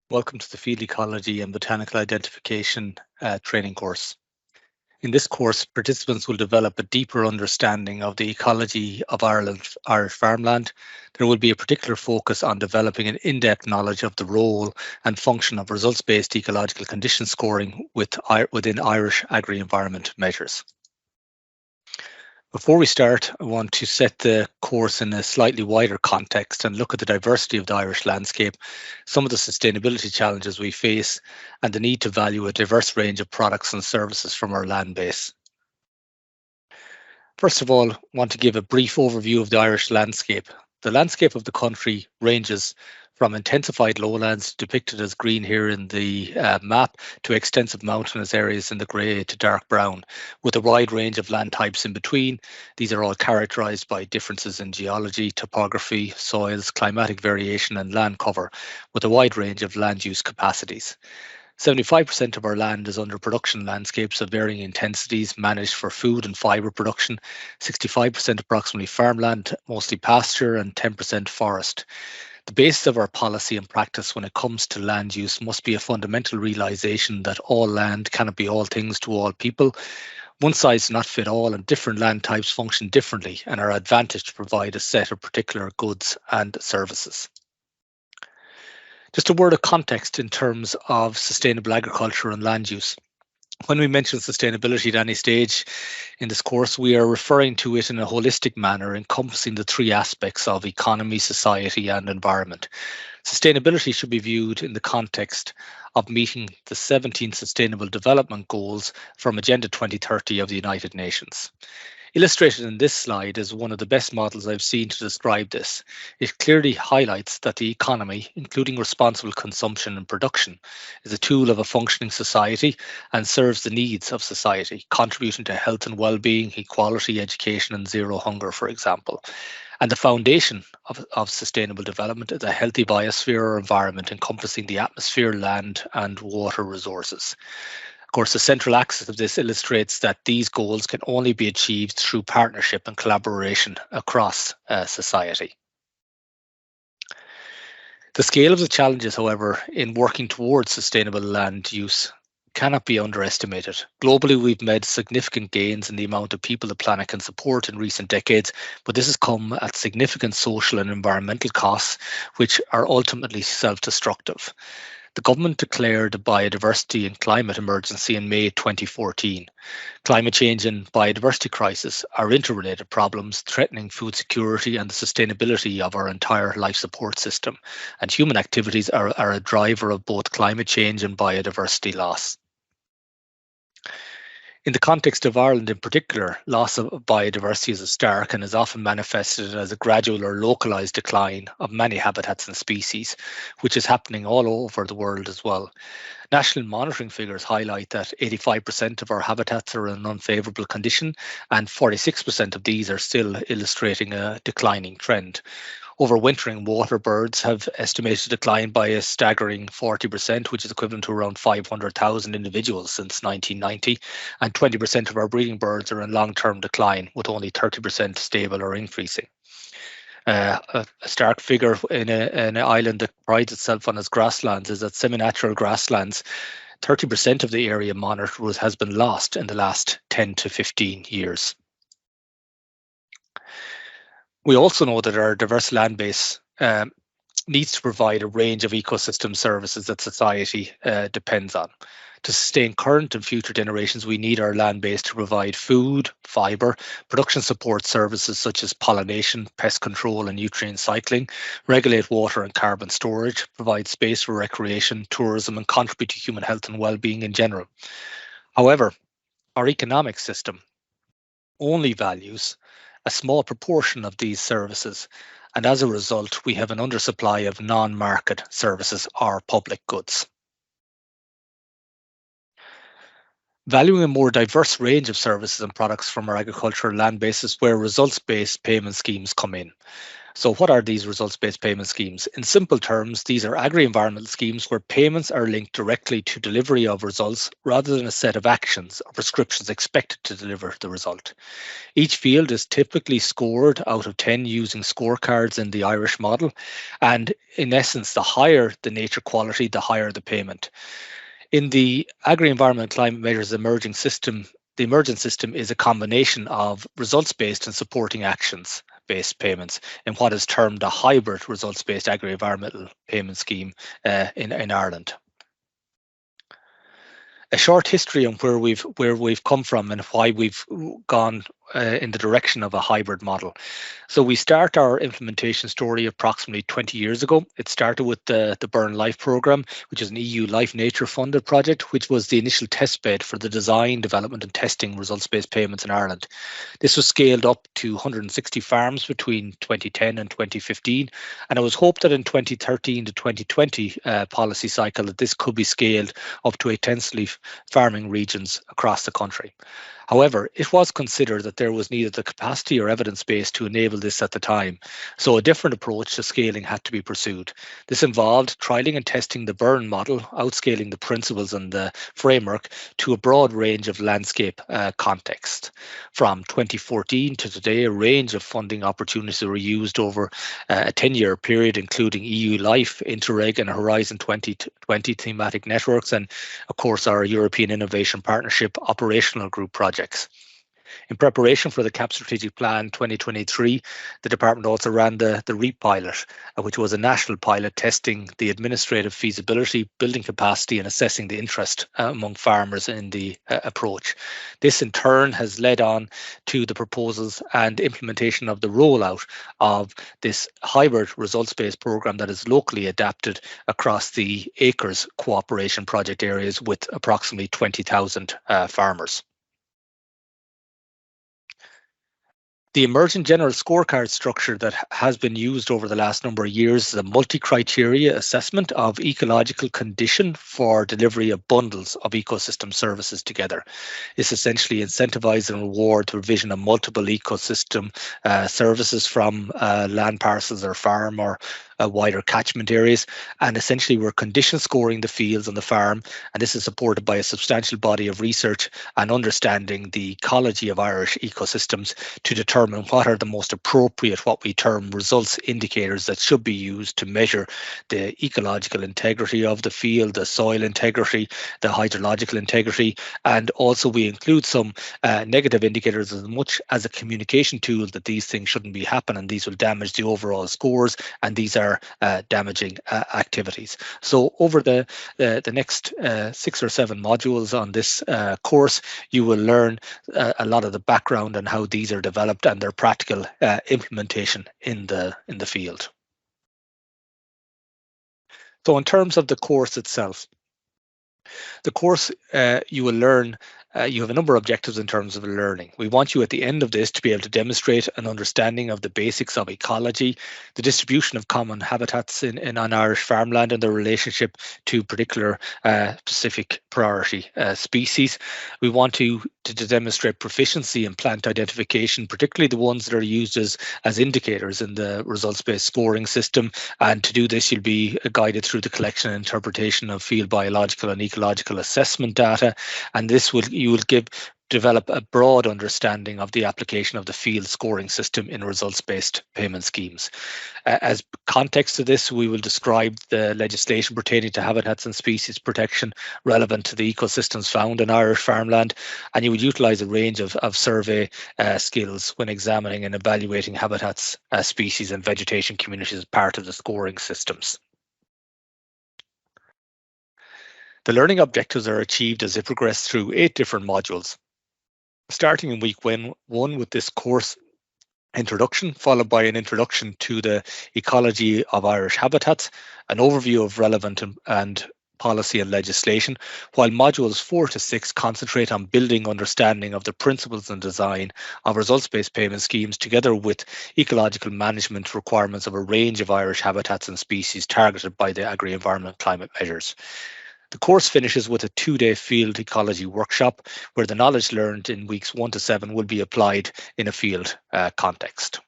Welcome to the Field Ecology and Botanical Identification training course. In this course, participants will develop a deeper understanding of the ecology of Irish farmland. There will be a particular focus on developing an in-depth knowledge of the role and function of results-based ecological condition scoring within Irish agri-environment measures. Before we start, I want to set the course in a slightly wider context and look at the diversity of the Irish landscape, some of the sustainability challenges we face, and the need to value a diverse range of products and services from our land base. First of all, I want to give a brief overview of the Irish landscape. The landscape of the country ranges from intensified lowlands depicted as green here in the map to extensive mountainous areas in the grey to dark brown, with a wide range of land types in between. These are all characterised by differences in geology, topography, soils, climatic variation and land cover, with a wide range of land use capacities. 75% of our land is under production landscapes of varying intensities managed for food and fibre production, 65% approximately farmland, mostly pasture, and 10% forest. The basis of our policy and practice when it comes to land use must be a fundamental realisation that all land cannot be all things to all people. One size does not fit all, and different land types function differently and are advantaged to provide a set of particular goods and services. Just a word of context in terms of sustainable agriculture and land use. When we mention sustainability at any stage in this course, we are referring to it in a holistic manner, encompassing the three aspects of economy, society, and environment. Sustainability should be viewed in the context of meeting the 17 Sustainable Development Goals from Agenda 2030 of the United Nations. Illustrated in this slide is one of the best models I've seen to describe this. It clearly highlights that the economy, including responsible consumption and production, is a tool of a functioning society and serves the needs of society, contributing to health and well-being, equality, education, and zero hunger, for example. And the foundation of sustainable development is a healthy biosphere or environment encompassing the atmosphere, land, and water resources. Of course, the central axis of this illustrates that these goals can only be achieved through partnership and collaboration across society. The scale of the challenges, however, in working towards sustainable land use cannot be underestimated. Globally, we've made significant gains in the amount of people the planet can support in recent decades, but this has come at significant social and environmental costs, which are ultimately self-destructive. The government declared a biodiversity and climate emergency in May 2014. Climate change and biodiversity crisis are interrelated problems threatening food security and the sustainability of our entire life support system, and human activities are a driver of both climate change and biodiversity loss. In the context of Ireland in particular, loss of biodiversity is stark and is often manifested as a gradual or localised decline of many habitats and species, which is happening all over the world as well. National monitoring figures highlight that 85% of our habitats are in unfavourable condition, and 46% of these are still illustrating a declining trend. Overwintering water birds have estimated to decline by a staggering 40%, which is equivalent to around 500,000 individuals since 1990. And 20% of our breeding birds are in long-term decline, with only 30% stable or increasing. A stark figure in an island that prides itself on its grasslands is that semi-natural grasslands, 30% of the area monitored has been lost in the last 10 to 15 years. We also know that our diverse land base needs to provide a range of ecosystem services that society depends on. To sustain current and future generations, we need our land base to provide food, fibre, production support services such as pollination, pest control and nutrient cycling, regulate water and carbon storage, provide space for recreation, tourism and contribute to human health and well-being in general. However, our economic system only values a small proportion of these services, and as a result, we have an undersupply of non-market services or public goods. Valuing a more diverse range of services and products from our agricultural land base is where results-based payment schemes come in. So what are these results-based payment schemes? In simple terms, these are agri-environmental schemes where payments are linked directly to delivery of results rather than a set of actions or prescriptions expected to deliver the result. Each field is typically scored out of 10 using scorecards in the Irish model. And in essence, the higher the nature quality, the higher the payment. In the agri-environment climate measures emerging system, the emergent system is a combination of results-based and supporting actions-based payments in what is termed a hybrid results-based agri-environmental payment scheme in Ireland. A short history on where we've come from and why we've gone in the direction of a hybrid model. So we start our implementation story approximately 20 years ago. It started with the Burn Life programme, which is an EU Life Nature funded project, which was the initial test bed for the design, development and testing results-based payments in Ireland. This was scaled up to 160 farms between 2010 and 2015, and it was hoped that in 2013 to 2020 policy cycle that this could be scaled up to intensively farming regions across the country. However, it was considered that there was neither the capacity or evidence base to enable this at the time, so a different approach to scaling had to be pursued. This involved trialling and testing the Burn model, outscaling the principles and the framework to a broad range of landscape contexts. From 2014 to today, a range of funding opportunities were used over a 10-year period, including EU Life, Interreg and Horizon 2020 thematic networks, and of course our European Innovation Partnership operational group projects. In preparation for the CAP Strategic Plan 2023, the department also ran the REAP pilot, which was a national pilot testing the administrative feasibility, building capacity and assessing the interest among farmers in the approach. This in turn has led on to the proposals and implementation of the rollout of this hybrid results-based programme that is locally adapted across the acres cooperation project areas with approximately 20,000 farmers. The emergent general scorecard structure that has been used over the last number of years is a multi-criteria assessment of ecological condition for delivery of bundles of ecosystem services together. This essentially incentivizes and rewards the provision of multiple ecosystem services from land parcels or farm or wider catchment areas, and essentially we're condition scoring the fields on the farm, and this is supported by a substantial body of research and understanding the ecology of Irish ecosystems to determine what are the most appropriate, what we term results indicators that should be used to measure the ecological integrity of the field, the soil integrity, the hydrological integrity, and also we include some negative indicators as much as a communication tool that these things shouldn't be happening. These will damage the overall scores, and these are damaging activities. So over the next 6 or 7 modules on this course, you will learn a lot of the background and how these are developed and their practical implementation in the field. So in terms of the course itself, the course you will learn, you have a number of objectives in terms of learning. We want you at the end of this to be able to demonstrate an understanding of the basics of ecology, the distribution of common habitats on Irish farmland and their relationship to particular specific priority species. We want you to demonstrate proficiency in plant identification, particularly the ones that are used as indicators in the results-based scoring system. And to do this, you'll be guided through the collection and interpretation of field biological and ecological assessment data. And this you will develop a broad understanding of the application of the field scoring system in results-based payment schemes. As context to this, we will describe the legislation pertaining to habitats and species protection relevant to the ecosystems found in Irish farmland, and you will utilise a range of survey skills when examining and evaluating habitats, species and vegetation communities as part of the scoring systems. The learning objectives are achieved as they progress through 8 different modules, starting in week 1 with this course introduction, followed by an introduction to the ecology of Irish habitats, an overview of relevant and policy and legislation, while modules 4 to 6 concentrate on building understanding of the principles and design of results-based payment schemes together with ecological management requirements of a range of Irish habitats and species targeted by the agri-environment climate measures. The course finishes with a 2-day field ecology workshop where the knowledge learned in weeks 1 to 7 will be applied in a field context.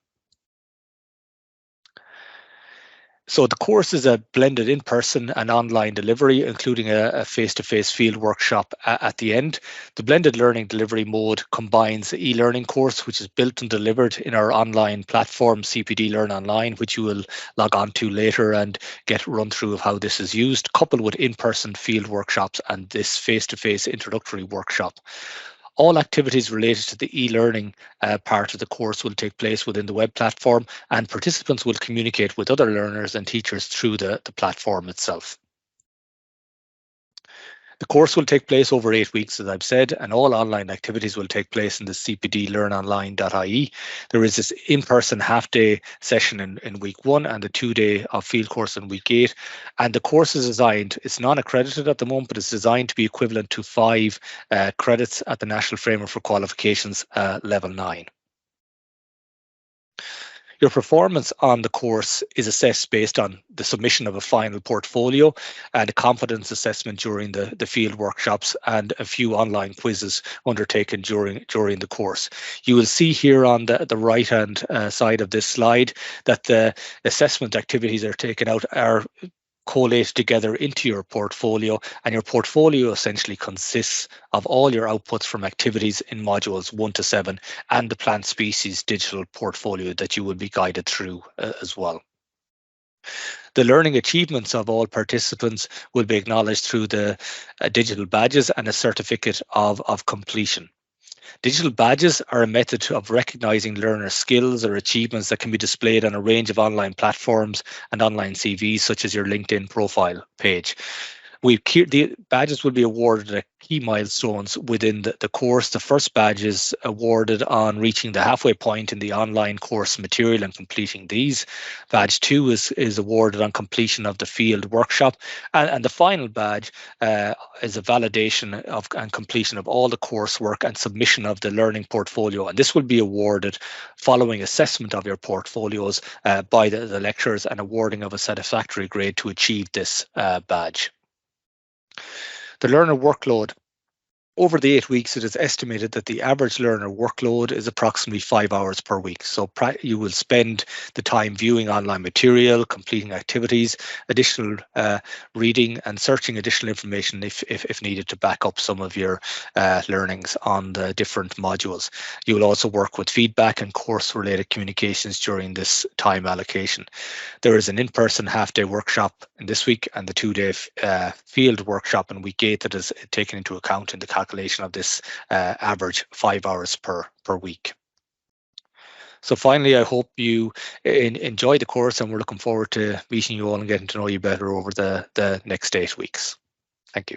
So the course is a blended in-person and online delivery, including a face-to-face field workshop at the end. The blended learning delivery mode combines the e-learning course, which is built and delivered in our online platform, CPD Learn Online, which you will log on to later and get run through of how this is used, coupled with in-person field workshops and this face-to-face introductory workshop. All activities related to the e-learning part of the course will take place within the web platform, and participants will communicate with other learners and teachers through the platform itself. The course will take place over 8 weeks, as I've said, and all online activities will take place in the cpdlearnonline.ie. There is this in-person half-day session in week 1 and the 2-day of field course in week 8. And the course is designed, it's non-accredited at the moment, but it's designed to be equivalent to 5 credits at the National Framework for Qualifications Level 9. Your performance on the course is assessed based on the submission of a final portfolio and a competence assessment during the field workshops and a few online quizzes undertaken during the course. You will see here on the right hand side of this slide that the assessment activities are taken out are collate together into your portfolio, and your portfolio essentially consists of all your outputs from activities in modules 1 to 7 and the plant species digital portfolio that you will be guided through as well. The learning achievements of all participants will be acknowledged through the digital badges and a certificate of completion. Digital badges are a method of recognizing learner skills or achievements that can be displayed on a range of online platforms and online CVs, such as your LinkedIn profile page. The badges will be awarded at key milestones within the course. The first badge is awarded on reaching the halfway point in the online course material and completing these. Badge 2 is awarded on completion of the field workshop. And the final badge is a validation of and completion of all the coursework and submission of the learning portfolio. And this will be awarded following assessment of your portfolios by the lecturers and awarding of a satisfactory grade to achieve this badge. The learner workload. Over the 8 weeks, it is estimated that the average learner workload is approximately 5 hours per week. So you will spend the time viewing online material, completing activities, additional reading and searching additional information if needed to back up some of your learnings on the different modules. You will also work with feedback and course-related communications during this time allocation. There is an in-person half-day workshop in this week and the 2-day field workshop in week 8 that is taken into account in the calculation of this average 5 hours per week. So finally, I hope you enjoy the course, and we're looking forward to meeting you all and getting to know you better over the next 8 weeks. Thank you.